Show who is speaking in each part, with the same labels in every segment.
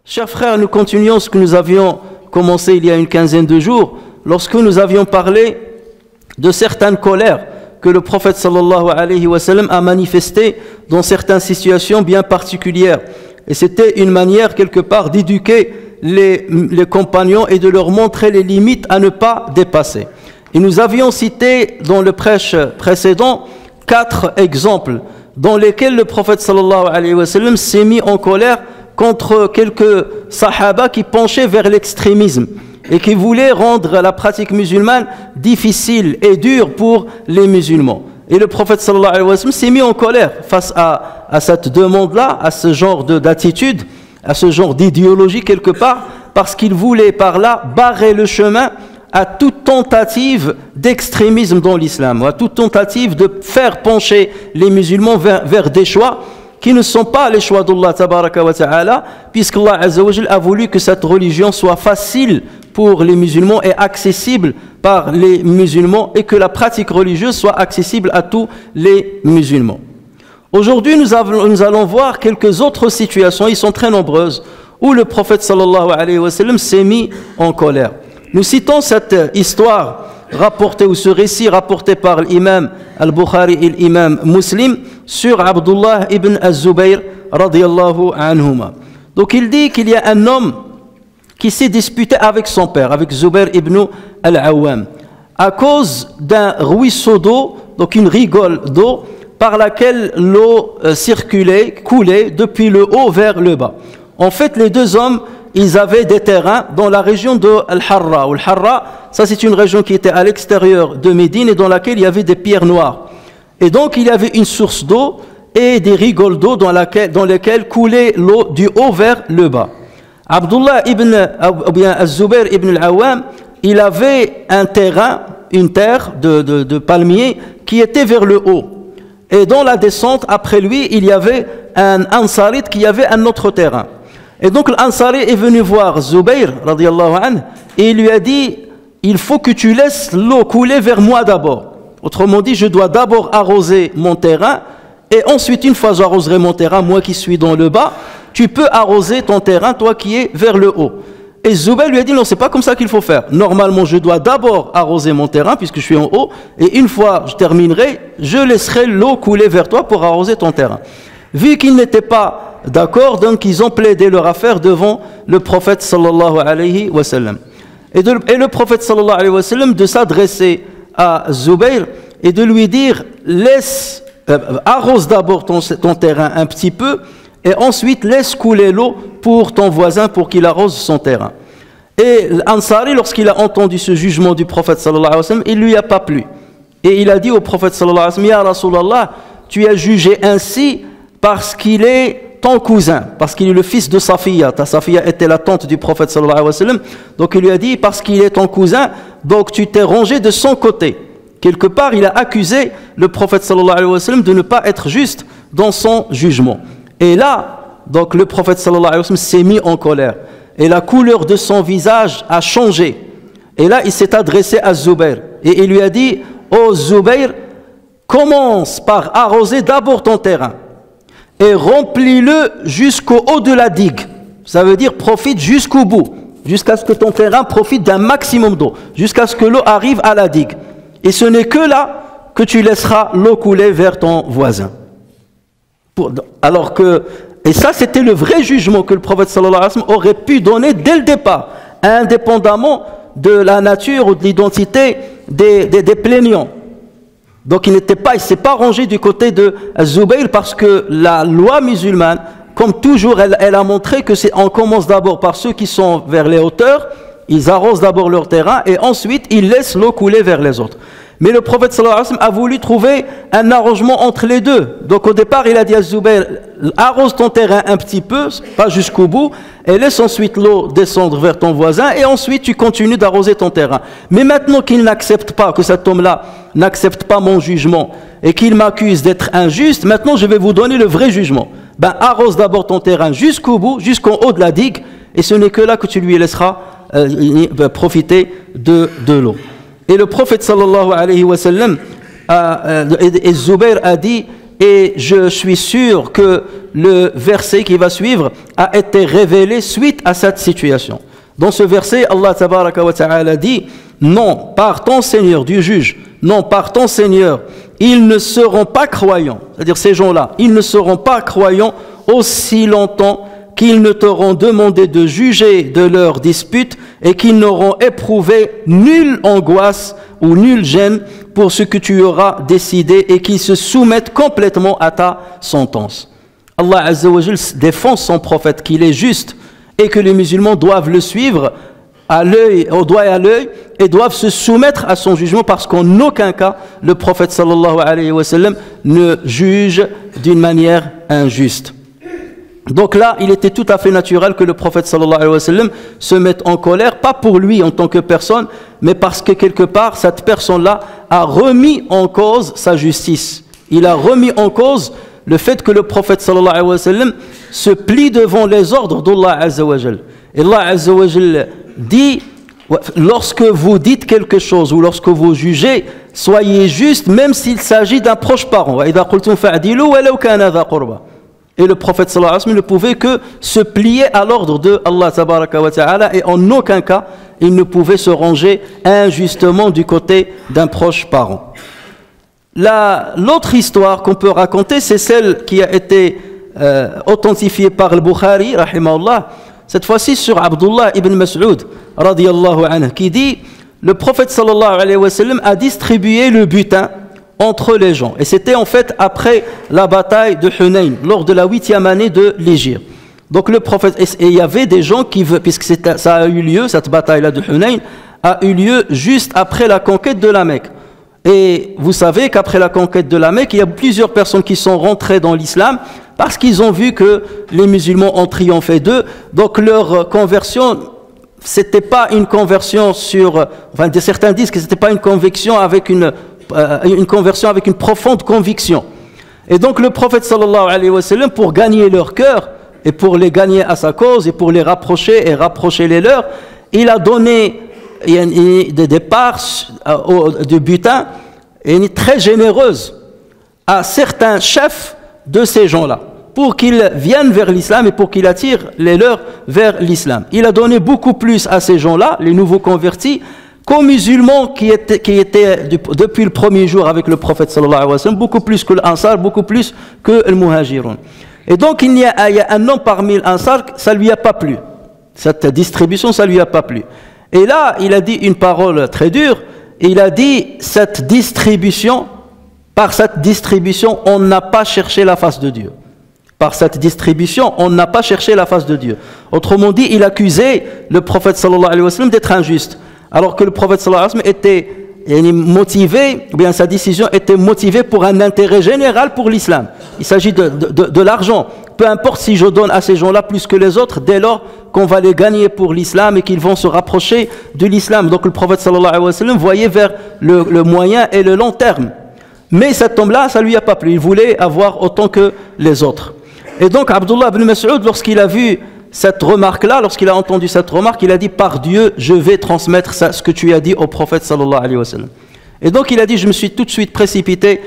Speaker 1: Chers frères, nous continuons ce que nous avions commencé il y a une quinzaine de jours, lorsque nous avions parlé de certaines colères que le prophète sallallahu alayhi wa sallam a manifestées dans certaines situations bien particulières. Et c'était une manière quelque part d'éduquer les compagnons et de leur montrer les limites à ne pas dépasser. Et nous avions cité dans le prêche précédent 4 exemples dans lesquels le prophète sallallahu alayhi wa sallam s'est mis en colère contre quelques sahaba qui penchaient vers l'extrémisme et qui voulaient rendre la pratique musulmane difficile et dure pour les musulmans. Et le prophète sallallahu alayhi wa sallam s'est mis en colère face à cette demande-là, à ce genre d'attitude, à ce genre d'idéologie quelque part, parce qu'il voulait par là barrer le chemin à toute tentative d'extrémisme dans l'islam, à toute tentative de faire pencher les musulmans vers des choix qui ne sont pas les choix d'Allah tabaraka wa ta'ala, puisqu'Allah azza wa jal a voulu que cette religion soit facile pour les musulmans et accessible par les musulmans, et que la pratique religieuse soit accessible à tous les musulmans. Aujourd'hui, nous allons voir quelques autres situations, ils sont très nombreuses, où le prophète sallallahu alayhi wa sallam s'est mis en colère. Nous citons cette histoire rapporté, ou ce récit rapporté par l'imam al-Bukhari et l'imam Muslim sur Abdullah ibn az-Zubayr radiyallahu anhuma. Donc il dit qu'il y a un homme qui s'est disputé avec son père, avec Zubayr ibn al-Awwam, à cause d'un ruisseau d'eau, donc une rigole d'eau par laquelle l'eau coulait depuis le haut vers le bas. En fait, les deux hommes, ils avaient des terrains dans la région de Al-Harra. Al-Harra, ça c'est une région qui était à l'extérieur de Médine et dans laquelle il y avait des pierres noires. Et donc il y avait une source d'eau et des rigoles d'eau dans lesquelles coulait l'eau du haut vers le bas. Abdullah ibn Az-Zubayr ibn al-Awwam, il avait un terrain, une terre de palmiers qui était vers le haut. Et dans la descente, après lui, il y avait un Ansarite qui avait un autre terrain. Et donc l'Ansari est venu voir Zubayr radiyallahu anhu et il lui a dit: il faut que tu laisses l'eau couler vers moi d'abord. Autrement dit, je dois d'abord arroser mon terrain et ensuite, une fois j'arroserai mon terrain, moi qui suis dans le bas, tu peux arroser ton terrain, toi qui es vers le haut. Et Zubayr lui a dit: non, c'est pas comme ça qu'il faut faire. Normalement, je dois d'abord arroser mon terrain puisque je suis en haut, et une fois je terminerai, je laisserai l'eau couler vers toi pour arroser ton terrain. Vu qu'ils n'étaient pas d'accord, donc ils ont plaidé leur affaire devant le prophète sallallahu alayhi wa sallam. Et le prophète sallallahu alayhi wa sallam de s'adresser à Zubayr et de lui dire: arrose d'abord ton terrain un petit peu et ensuite laisse couler l'eau pour ton voisin pour qu'il arrose son terrain. Et l'Ansari, lorsqu'il a entendu ce jugement du prophète sallallahu alayhi wa sallam, il lui a pas plu. Et il a dit au prophète sallallahu alayhi wa sallam: Ya Rasulallah, tu as jugé ainsi parce qu'il est ton cousin, parce qu'il est le fils de Safiya. Safiya était la tante du prophète sallallahu alayhi wa sallam. Donc il lui a dit: parce qu'il est ton cousin, donc tu t'es rangé de son côté. Quelque part, il a accusé le prophète sallallahu alayhi wa sallam de ne pas être juste dans son jugement. Et là, donc le prophète sallallahu alayhi wa sallam s'est mis en colère. Et la couleur de son visage a changé. Et là, il s'est adressé à Zubayr. Et il lui a dit: oh Zubayr, commence par arroser d'abord ton terrain et remplis-le jusqu'au haut de la digue. Ça veut dire profite jusqu'au bout, jusqu'à ce que ton terrain profite d'un maximum d'eau, jusqu'à ce que l'eau arrive à la digue. Et ce n'est que là que tu laisseras l'eau couler vers ton voisin. Et ça, c'était le vrai jugement que le prophète sallallahu alayhi wa sallam aurait pu donner dès le départ, indépendamment de la nature ou de l'identité des plaignants. Donc il ne s'est pas rangé du côté de Zubayr, parce que la loi musulmane, comme toujours, elle a montré que on commence d'abord par ceux qui sont vers les hauteurs, ils arrosent d'abord leur terrain et ensuite ils laissent l'eau couler vers les autres. Mais le prophète sallallahu alayhi wa sallam a voulu trouver un arrangement entre les deux. Donc au départ, il a dit à Zubayr, arrose ton terrain un petit peu, pas jusqu'au bout, et laisse ensuite l'eau descendre vers ton voisin, et ensuite tu continues d'arroser ton terrain. Mais maintenant qu'il n'accepte pas, que cet homme-là n'accepte pas mon jugement, et qu'il m'accuse d'être injuste, maintenant je vais vous donner le vrai jugement. Ben arrose d'abord ton terrain jusqu'au bout, jusqu'en haut de la digue, et ce n'est que là que tu lui laisseras profiter de l'eau. Et le prophète sallallahu alayhi wa sallam, et Zubayr a dit, et je suis sûr que le verset qui va suivre a été révélé suite à cette situation. Dans ce verset, Allah tabaraka wa ta'ala dit, non, par ton Seigneur, du juge, non, par ton Seigneur, ils ne seront pas croyants, c'est-à-dire ces gens-là, ils ne seront pas croyants aussi longtemps qu'ils ne t'auront demandé de juger de leur dispute et qu'ils n'auront éprouvé nulle angoisse ou nulle gêne pour ce que tu auras décidé et qu'ils se soumettent complètement à ta sentence. Allah Azza wa Jal défend son prophète qu'il est juste et que les musulmans doivent le suivre à l'œil, au doigt et à l'œil, et doivent se soumettre à son jugement parce qu'en aucun cas le prophète sallallahu alayhi wa sallam ne juge d'une manière injuste. Donc là, il était tout à fait naturel que le prophète sallallahu alayhi wa sallam se mette en colère, pas pour lui en tant que personne, mais parce que quelque part, cette personne-là a remis en cause sa justice. Il a remis en cause le fait que le prophète sallallahu alayhi wa sallam se plie devant les ordres d'Allah Azza wa Jal. Et Allah Azza wa Jal dit, lorsque vous dites quelque chose ou lorsque vous jugez, soyez juste même s'il s'agit d'un proche parent. Et le prophète sallallahu alayhi wa sallam ne pouvait que se plier à l'ordre de Allah tabaraka wa ta'ala et en aucun cas il ne pouvait se ranger injustement du côté d'un proche parent. L'autre histoire qu'on peut raconter, c'est celle qui a été authentifiée par le Bukhari, rahimahullah, cette fois-ci sur Abdullah ibn Mas'ud, radiyallahu anhu, qui dit, le prophète sallallahu alayhi wa sallam a distribué le butin entre les gens. Et c'était en fait après la bataille de Hunayn, lors de la 8e année de l'Hégire. Donc le prophète, et il y avait des gens qui veulent, puisque ça a eu lieu, cette bataille-là de Hunayn, a eu lieu juste après la conquête de la Mecque. Et vous savez qu'après la conquête de la Mecque, il y a plusieurs personnes qui sont rentrées dans l'islam parce qu'ils ont vu que les musulmans ont triomphé d'eux. Donc leur conversion, c'était pas une conversion sur, enfin certains disent que c'était pas une conviction avec une conversion avec une profonde conviction. Et donc le prophète sallallahu alayhi wa sallam, pour gagner leur cœur et pour les gagner à sa cause et pour les rapprocher et rapprocher les leurs, il a donné des parts de butin très généreuses à certains chefs de ces gens-là pour qu'ils viennent vers l'islam et pour qu'ils attirent les leurs vers l'islam. Il a donné beaucoup plus à ces gens-là, les nouveaux convertis, qu'aux musulmans qui étaient depuis le premier jour avec le prophète sallallahu alayhi wa sallam, beaucoup plus que l'Ansar, beaucoup plus que le Muhajirun. Et donc il y a un homme parmi l'Ansar, ça lui a pas plu. Cette distribution, ça lui a pas plu. Et là, il a dit une parole très dure, et il a dit, par cette distribution, on n'a pas cherché la face de Dieu. Par cette distribution, on n'a pas cherché la face de Dieu. Autrement dit, il accusait le prophète sallallahu alayhi wa sallam d'être injuste. Alors que le prophète sallallahu alayhi wa sallam était motivé, ou bien sa décision était motivée pour un intérêt général pour l'islam. Il s'agit de l'argent. Peu importe si je donne à ces gens-là plus que les autres, dès lors qu'on va les gagner pour l'islam et qu'ils vont se rapprocher de l'islam. Donc le prophète sallallahu alayhi wa sallam voyait vers le moyen et le long terme. Mais cet homme-là, ça lui a pas plu. Il voulait avoir autant que les autres. Et donc Abdullah ibn Mas'ud, lorsqu'il a vu cette remarque-là, lorsqu'il a entendu cette remarque, il a dit, par Dieu, je vais transmettre ce que tu as dit au prophète sallallahu alayhi wa sallam. Et donc il a dit, je me suis tout de suite précipité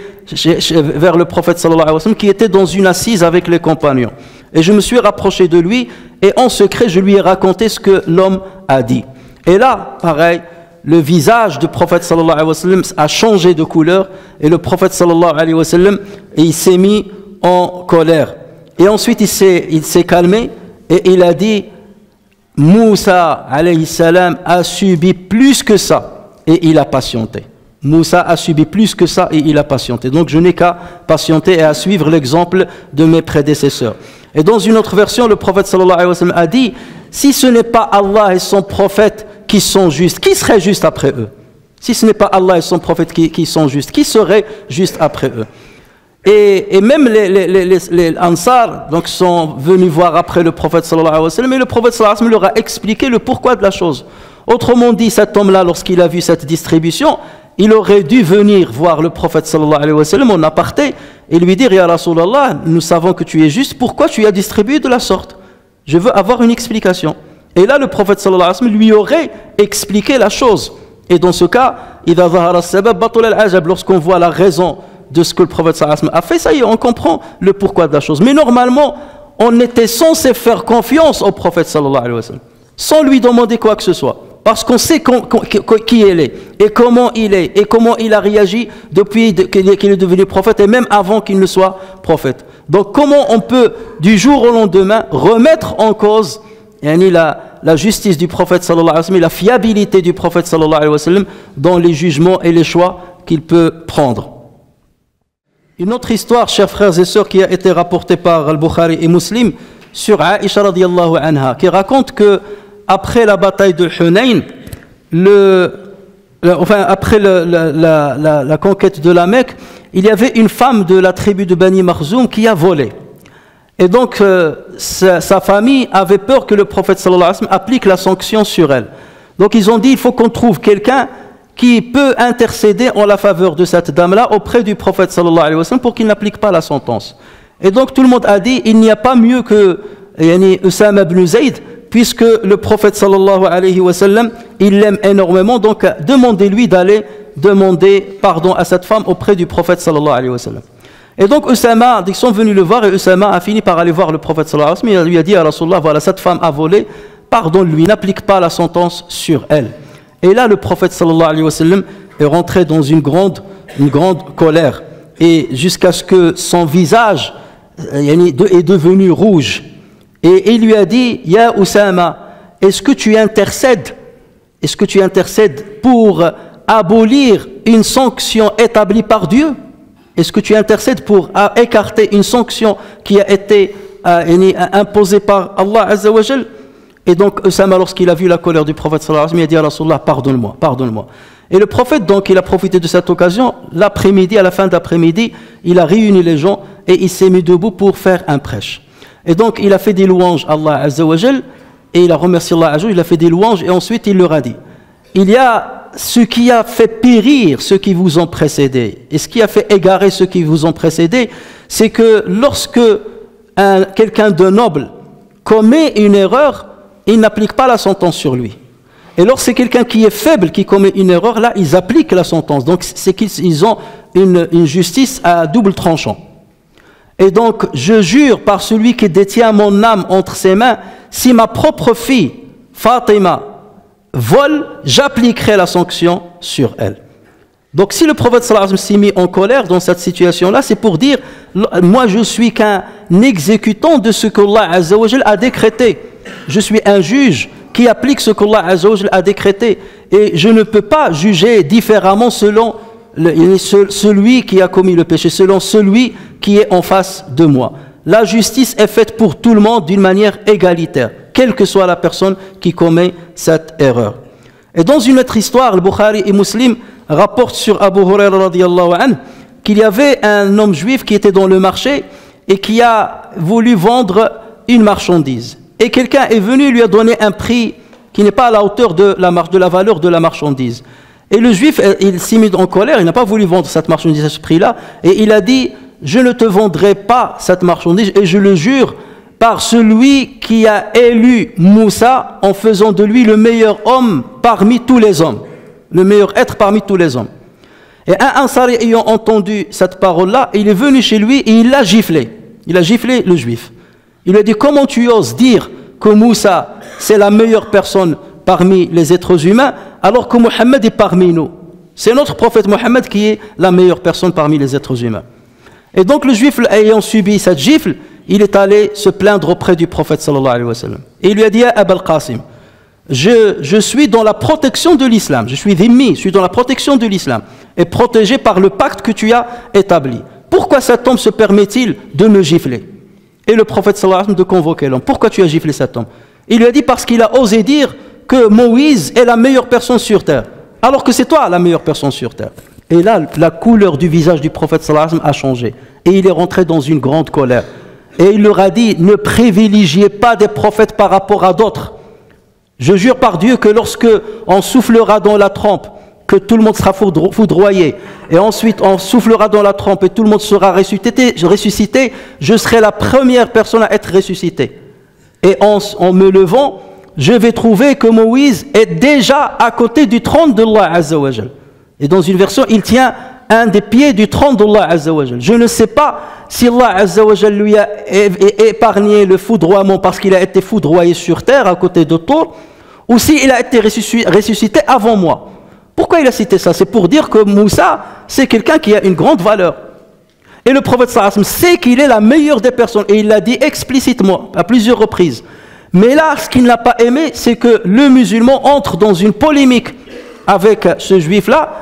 Speaker 1: vers le prophète sallallahu alayhi wa sallam qui était dans une assise avec les compagnons. Et je me suis rapproché de lui et en secret, je lui ai raconté ce que l'homme a dit. Et là, pareil, le visage du prophète sallallahu alayhi wa sallam a changé de couleur et le prophète sallallahu alayhi wa sallam, il s'est mis en colère. Et ensuite, il s'est calmé et il a dit, Moussa alayhi salam a subi plus que ça et il a patienté. Moussa a subi plus que ça et il a patienté. Donc je n'ai qu'à patienter et à suivre l'exemple de mes prédécesseurs. Et dans une autre version, le prophète sallallahu alayhi wa sallam a dit, si ce n'est pas Allah et son prophète qui sont justes, qui serait juste après eux? Si ce n'est pas Allah et son prophète qui sont justes, qui serait juste après eux? Et même les Ansar donc, sont venus voir après le prophète sallallahu alayhi wa sallam, et le prophète sallallahu alayhi wa sallam leur a expliqué le pourquoi de la chose. Autrement dit, cet homme-là, lorsqu'il a vu cette distribution, il aurait dû venir voir le prophète sallallahu alayhi wa sallam en aparté et lui dire: Ya Rasulallah, nous savons que tu es juste, pourquoi tu as distribué de la sorte? Je veux avoir une explication. Et là, le prophète sallallahu alayhi wa sallam lui aurait expliqué la chose. Et dans ce cas, lorsqu'on voit la raison de ce que le prophète sallallahu alayhi wa sallam a fait, ça y est, on comprend le pourquoi de la chose. Mais normalement, on était censé faire confiance au prophète sallallahu alayhi wa sallam, sans lui demander quoi que ce soit. Parce qu'on sait qui il est, et comment il a réagi depuis qu'il est devenu prophète, et même avant qu'il ne soit prophète. Donc comment on peut, du jour au lendemain, remettre en cause la justice du prophète sallallahu alayhi wa sallam, la fiabilité du prophète sallallahu alayhi wa sallam dans les jugements et les choix qu'il peut prendre. Une autre histoire, chers frères et sœurs, qui a été rapportée par Al-Bukhari et Muslim sur Aïcha radiyallahu anha, qui raconte que après la bataille de Hunayn, après la conquête de la Mecque, il y avait une femme de la tribu de Bani Makhzoum qui a volé. Et donc sa famille avait peur que le prophète sallallahu alayhi wa sallam applique la sanction sur elle. Donc ils ont dit: il faut qu'on trouve quelqu'un qui peut intercéder en la faveur de cette dame-là auprès du prophète sallallahu alayhi wa sallam pour qu'il n'applique pas la sentence. Et donc tout le monde a dit: il n'y a pas mieux que Usama ibn Zayd, puisque le prophète sallallahu alayhi wa sallam, il l'aime énormément, donc demandez-lui d'aller demander pardon à cette femme auprès du prophète sallallahu alayhi wa sallam. Et donc Usama, ils sont venus le voir, et Usama a fini par aller voir le prophète sallallahu alayhi wa sallam, et il lui a dit: à Rasulullah, voilà, cette femme a volé, pardonne-lui, n'applique pas la sentence sur elle. Et là, le prophète sallallahu alayhi wa sallam est rentré dans une grande colère, et jusqu'à ce que son visage est devenu rouge. Et il lui a dit: Ya Usama, est-ce que tu intercèdes pour abolir une sanction établie par Dieu? Est-ce que tu intercèdes pour écarter une sanction qui a été imposée par Allah Azza wa Jal? Et donc Usama, lorsqu'il a vu la colère du prophète sallallahu alayhi wa sallam, il a dit: à Rasulullah, pardonne-moi. Et le prophète, donc, il a profité de cette occasion. L'après-midi, à la fin d'après-midi, il a réuni les gens et il s'est mis debout pour faire un prêche. Et donc il a fait des louanges à Allah Azza wa Jal, et il a remercié Allah Azza wa Jal, il a fait des louanges, et ensuite il leur a dit: il y a ce qui a fait périr ceux qui vous ont précédés, et ce qui a fait égarer ceux qui vous ont précédés, c'est que lorsque quelqu'un de noble commet une erreur, il n'applique pas la sentence sur lui. Et lorsque c'est quelqu'un qui est faible qui commet une erreur, là ils appliquent la sentence. Donc c'est qu'ils ont une justice à double tranchant. Et donc, je jure par celui qui détient mon âme entre ses mains, si ma propre fille, Fatima, vole, j'appliquerai la sanction sur elle. Donc, si le prophète sallallahu alayhi wa sallam s'est mis en colère dans cette situation-là, c'est pour dire: moi, je suis qu'un exécutant de ce qu'Allah Azza wa Jal a décrété. Je suis un juge qui applique ce qu'Allah Azza wa Jal a décrété. Et je ne peux pas juger différemment selon celui qui a commis le péché, selon celui qui est en face de moi. La justice est faite pour tout le monde d'une manière égalitaire, quelle que soit la personne qui commet cette erreur. Et dans une autre histoire, le Bukhari et Muslim rapportent sur Abu Huraira radiyallahu anhu qu'il y avait un homme juif qui était dans le marché et qui a voulu vendre une marchandise. Et quelqu'un est venu lui a donné un prix qui n'est pas à la hauteur de la valeur de la marchandise. Et le juif, il s'est mis en colère, il n'a pas voulu vendre cette marchandise à ce prix-là, et il a dit: je ne te vendrai pas cette marchandise, et je le jure par celui qui a élu Moussa en faisant de lui le meilleur homme parmi tous les hommes, le meilleur être parmi tous les hommes. Et un Ansari ayant entendu cette parole-là, il est venu chez lui et il l'a giflé. Il a giflé le juif. Il lui a dit: comment tu oses dire que Moussa c'est la meilleure personne parmi les êtres humains, alors que Mohammed est parmi nous? C'est notre prophète Mohammed qui est la meilleure personne parmi les êtres humains. Et donc le juif, ayant subi cette gifle, il est allé se plaindre auprès du prophète sallallahu alayhi wa sallam. Et il lui a dit: Abul Qasim, je suis dans la protection de l'islam, je suis dhimmi, je suis dans la protection de l'islam, et protégé par le pacte que tu as établi. Pourquoi cet homme se permet-il de me gifler? Et le prophète sallallahu alayhi wa sallam de convoquer l'homme. Pourquoi tu as giflé cet homme? Il lui a dit: parce qu'il a osé dire que Moïse est la meilleure personne sur terre. alors que c'est toi la meilleure personne sur terre. Et là, la couleur du visage du prophète sallallahu alayhi wa sallam a changé. Et il est rentré dans une grande colère. Et il leur a dit, ne privilégiez pas des prophètes par rapport à d'autres. Je jure par Dieu que lorsque on soufflera dans la trempe, que tout le monde sera foudroyé, et ensuite on soufflera dans la trempe et tout le monde sera ressuscité, je serai la première personne à être ressuscitée. Et en me levant, je vais trouver que Moïse est déjà à côté du trône d'Allah Azza wa Jal. Et dans une version, il tient un des pieds du trône d'Allah Azza wa Jal. Je ne sais pas si Allah Azza wa Jal lui a épargné le foudroiement parce qu'il a été foudroyé sur terre à côté de Tour, ou s'il a été ressuscité avant moi. Pourquoi il a cité ça? C'est pour dire que Moussa, c'est quelqu'un qui a une grande valeur. Et le prophète sallallahu alayhi wa sallam sait qu'il est la meilleure des personnes. Et il l'a dit explicitement, à plusieurs reprises. Mais là, ce qu'il n'a pas aimé, c'est que le musulman entre dans une polémique avec ce juif-là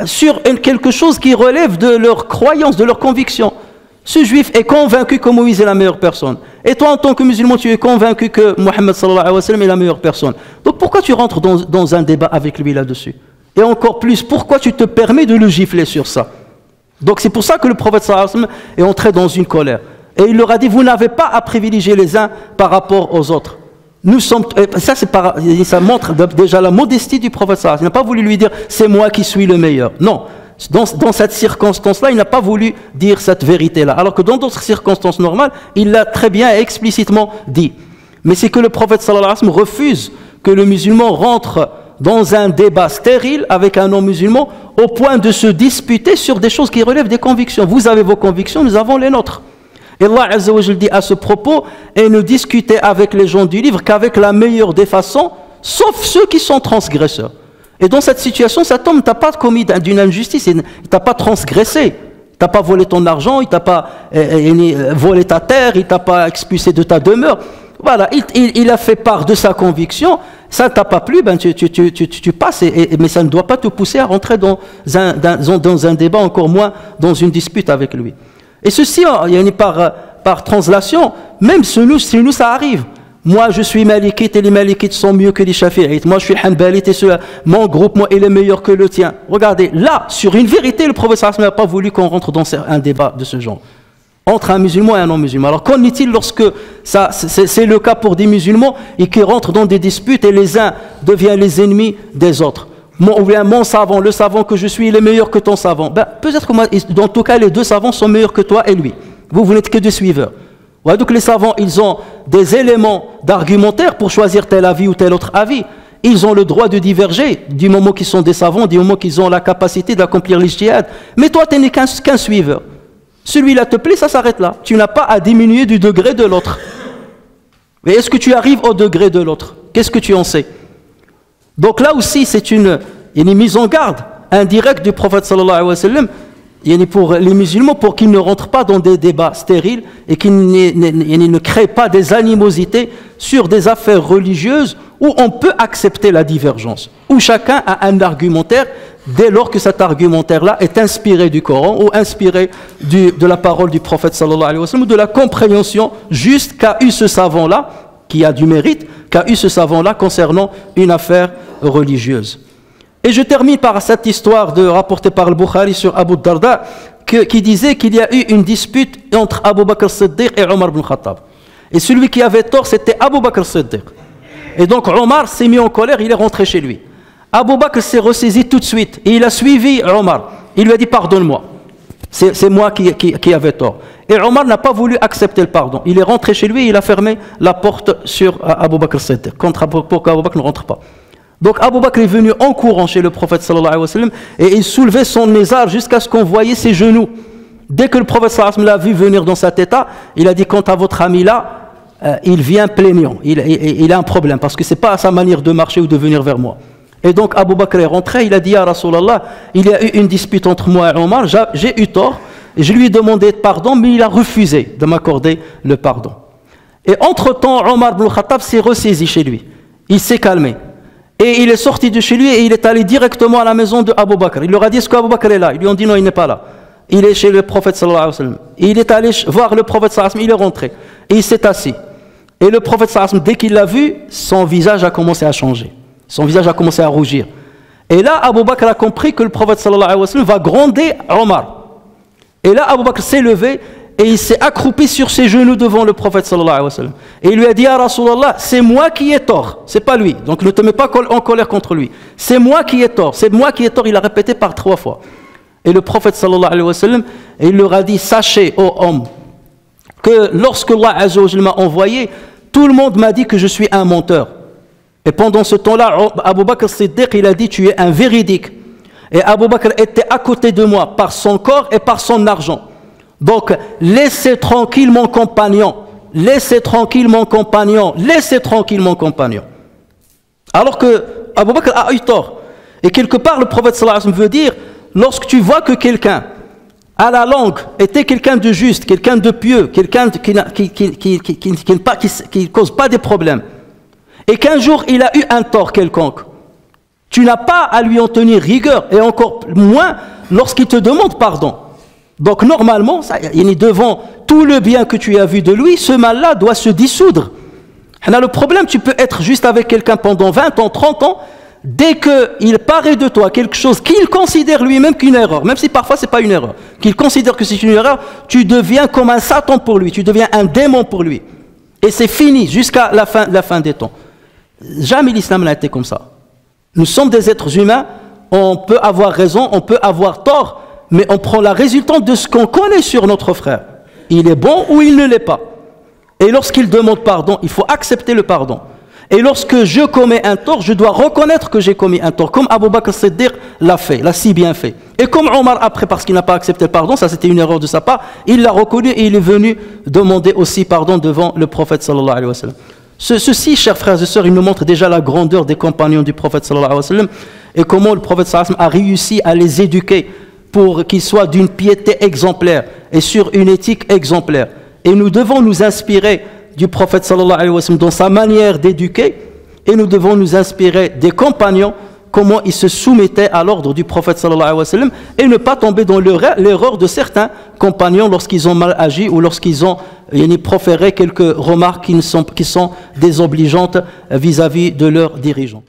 Speaker 1: sur quelque chose qui relève de leur croyance, de leur conviction. Ce juif est convaincu que Moïse est la meilleure personne. Et toi, en tant que musulman, tu es convaincu que Mohammed sallallahu alayhi wa sallam est la meilleure personne. Donc pourquoi tu rentres dans un débat avec lui là-dessus? Et encore plus, pourquoi tu te permets de le gifler sur ça? Donc c'est pour ça que le prophète sallallahu alayhi wa sallam est entré dans une colère. Et il leur a dit, vous n'avez pas à privilégier les uns par rapport aux autres. Nous sommes, ça montre déjà la modestie du prophète sallallahu alayhi wa sallam. Il n'a pas voulu lui dire, c'est moi qui suis le meilleur. Non, dans cette circonstance-là, il n'a pas voulu dire cette vérité-là. Alors que dans d'autres circonstances normales, il l'a très bien et explicitement dit. Mais c'est que le prophète sallallahu alayhi wa sallam refuse que le musulman rentre dans un débat stérile avec un non-musulman au point de se disputer sur des choses qui relèvent des convictions. Vous avez vos convictions, nous avons les nôtres. Et Allah Azza wa Jalla dit à ce propos, et ne discutez avec les gens du livre qu'avec la meilleure des façons, sauf ceux qui sont transgresseurs. Et dans cette situation, cet homme t'a pas commis d'une injustice, il t'a pas transgressé, il t'a pas volé ton argent, il t'a pas volé ta terre, il t'a pas expulsé de ta demeure. Voilà, il a fait part de sa conviction, ça ne t'a pas plu, ben tu passes, mais ça ne doit pas te pousser à rentrer dans un débat, encore moins dans une dispute avec lui. Et ceci, par translation, même chez nous ça arrive. Moi je suis malikite et les malikites sont mieux que les shafi'ites. Moi je suis hanbalite et mon groupe, moi il est meilleur que le tien. Regardez, là, sur une vérité, le prophète sallallahu alayhi wa sallam n'a pas voulu qu'on rentre dans un débat de ce genre. Entre un musulman et un non-musulman. Alors qu'en est-il lorsque c'est le cas pour des musulmans et qui rentrent dans des disputes et les uns deviennent les ennemis des autres? Mon savant, le savant que je suis, il est meilleur que ton savant. Ben, peut-être que moi, dans tout cas, les deux savants sont meilleurs que toi et lui. Vous n'êtes que des suiveurs. Ouais, donc les savants, ils ont des éléments d'argumentaire pour choisir tel avis ou tel autre avis. Ils ont le droit de diverger du moment qu'ils sont des savants, du moment qu'ils ont la capacité d'accomplir l'ijtihad. Mais toi, tu n'es qu'un suiveur. Celui-là te plaît, ça s'arrête là. Tu n'as pas à diminuer du degré de l'autre. Mais est-ce que tu arrives au degré de l'autre? Qu'est-ce que tu en sais? Donc là aussi, c'est une mise en garde indirecte du prophète sallallahu alayhi wa sallam pour les musulmans, pour qu'ils ne rentrent pas dans des débats stériles et qu'ils ne créent pas des animosités sur des affaires religieuses où on peut accepter la divergence, où chacun a un argumentaire dès lors que cet argumentaire-là est inspiré du Coran ou inspiré de la parole du prophète sallallahu alayhi wa sallam, ou de la compréhension juste qu'a eu ce savant-là, qui a du mérite, qu'a eu ce savant-là concernant une affaire religieuse. Et je termine par cette histoire rapportée par le Bukhari sur Abu Darda, qui disait qu'il y a eu une dispute entre Abu Bakr Siddiq et Omar ibn Khattab. Et celui qui avait tort, c'était Abu Bakr Siddiq. Et donc Omar s'est mis en colère, il est rentré chez lui. Abu Bakr s'est ressaisi tout de suite, et il a suivi Omar. Il lui a dit, pardonne-moi, c'est moi qui avais tort. Et Omar n'a pas voulu accepter le pardon. Il est rentré chez lui et il a fermé la porte sur Abu Bakr Siddiq, pour qu'Abu Bakr ne rentre pas. Donc Abu Bakr est venu en courant chez le prophète sallallahu alayhi wa sallam et il soulevait son nizar jusqu'à ce qu'on voyait ses genoux. Dès que le prophète sallallahu alayhi wa sallam l'a vu venir dans cet état, il a dit, quant à votre ami là, il vient plaignant, il a un problème parce que ce n'est pas sa manière de marcher ou de venir vers moi. Et donc Abu Bakr est rentré, il a dit, ya Rasulallah, il y a eu une dispute entre moi et Omar, j'ai eu tort, et je lui ai demandé pardon, mais il a refusé de m'accorder le pardon. Et entre-temps, Omar ibn Khattab s'est ressaisi chez lui, il s'est calmé. Et il est sorti de chez lui et il est allé directement à la maison de Abu Bakr. Il leur a dit, est-ce qu'Abu Bakr est là? Ils lui ont dit, non, il n'est pas là. Il est chez le prophète sallallahu alayhi wa sallam. Et il est allé voir le prophète sallallahu alayhi wa sallam, il est rentré. Et il s'est assis. Et le prophète sallallahu alayhi wa sallam, dès qu'il l'a vu, son visage a commencé à changer. Son visage a commencé à rougir. Et là, Abu Bakr a compris que le prophète sallallahu alayhi wa sallam va gronder Omar. Et là, Abu Bakr s'est levé et il s'est accroupi sur ses genoux devant le prophète sallallahu alayhi wa sallam. Et il lui a dit, ya Rasulallah, c'est moi qui ai tort, c'est pas lui. Donc ne te mets pas en colère contre lui. C'est moi qui ai tort, c'est moi qui ai tort. Il a répété par 3 fois. Et le prophète sallallahu alayhi wa sallam, il leur a dit, sachez, ô homme, que lorsque Allah azza wa jalla m'a envoyé, tout le monde m'a dit que je suis un menteur. Et pendant ce temps-là, Abu Bakr Siddiq, il a dit, tu es un véridique. Et Abu Bakr était à côté de moi par son corps et par son argent. Donc, laissez tranquille mon compagnon. Laissez tranquille mon compagnon. Laissez tranquille mon compagnon. Alors que Abu Bakr a eu tort. Et quelque part, le prophète sallallahu alayhi wa sallam veut dire, lorsque tu vois que quelqu'un, à la langue, était quelqu'un de juste, quelqu'un de pieux, quelqu'un qui ne cause pas des problèmes, et qu'un jour il a eu un tort quelconque, tu n'as pas à lui en tenir rigueur, et encore moins lorsqu'il te demande pardon. Donc normalement, devant tout le bien que tu as vu de lui, ce mal-là doit se dissoudre. Le problème, tu peux être juste avec quelqu'un pendant 20 ans, 30 ans, dès qu'il paraît de toi quelque chose qu'il considère lui-même qu'une erreur, même si parfois ce n'est pas une erreur, qu'il considère que c'est une erreur, tu deviens comme un Satan pour lui, tu deviens un démon pour lui. Et c'est fini jusqu'à la fin des temps. Jamais l'islam n'a été comme ça. Nous sommes des êtres humains, on peut avoir raison, on peut avoir tort, mais on prend la résultante de ce qu'on connaît sur notre frère. Il est bon ou il ne l'est pas. Et lorsqu'il demande pardon, il faut accepter le pardon. Et lorsque je commets un tort, je dois reconnaître que j'ai commis un tort, comme Abu Bakr Siddiq l'a fait, l'a si bien fait. Et comme Omar après, parce qu'il n'a pas accepté le pardon, ça c'était une erreur de sa part, il l'a reconnu et il est venu demander aussi pardon devant le prophète sallallahu alayhi wa sallam. Ceci, chers frères et sœurs, il nous montre déjà la grandeur des compagnons du prophète sallallahu alayhi wa sallam et comment le prophète sallallahu alayhi wa sallam a réussi à les éduquer pour qu'ils soient d'une piété exemplaire et sur une éthique exemplaire. Et nous devons nous inspirer du prophète sallallahu alayhi wa sallam dans sa manière d'éduquer, et nous devons nous inspirer des compagnons, comment ils se soumettaient à l'ordre du prophète sallallahu alayhi wa sallam, et ne pas tomber dans l'erreur de certains compagnons lorsqu'ils ont mal agi ou lorsqu'ils ont proféré quelques remarques qui sont désobligeantes vis-à-vis de leurs dirigeants.